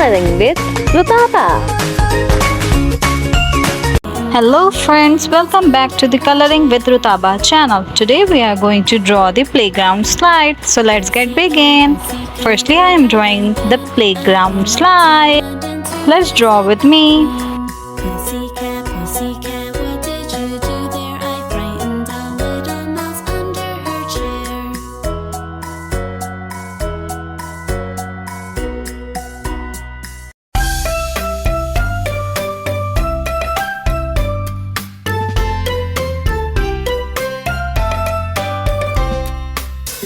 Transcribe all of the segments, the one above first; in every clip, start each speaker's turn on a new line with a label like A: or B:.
A: Coloring with Rutaba.
B: Hello friends, welcome back to the Coloring with Rutaba channel. Today we are going to draw the playground slide. So let's get begin. Firstly, I am drawing the playground slide. Let's draw with me.
C: Pussycat, pussycat, what did you do there? I frightened a little mouse under her chair.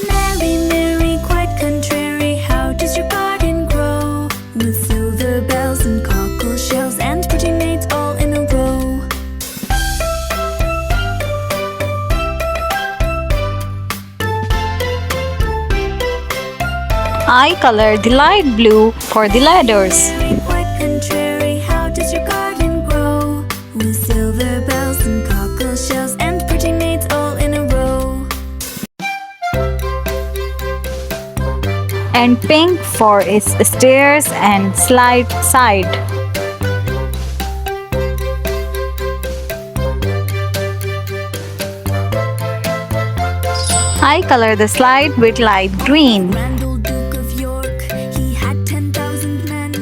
C: Mary, Mary, quite contrary, how does your garden grow? With silver bells and cockle shells and pretty maids all in a row.
B: I colored the light blue for the ladders.
C: Mary, quite contrary, how does your garden grow? With silver bells and cockle shells and pretty maids all in a row.
B: And pink for its stairs and slide side. I color the slide with light green.
C: Grand old Duke of York, he had 10,000 men.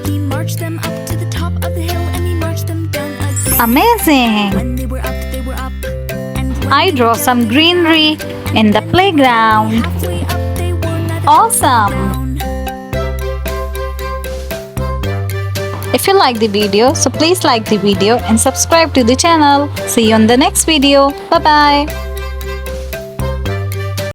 C: He marched them up to the top of the hill and he marched them down again.
B: Amazing!
C: When they were up, they were up. And when
B: I draw some greenery in the playground.
C: halfway up, they were not
B: Awesome!
C: down.
B: If you like the video, so please like the video and subscribe to the channel. See you on the next video. Bye bye.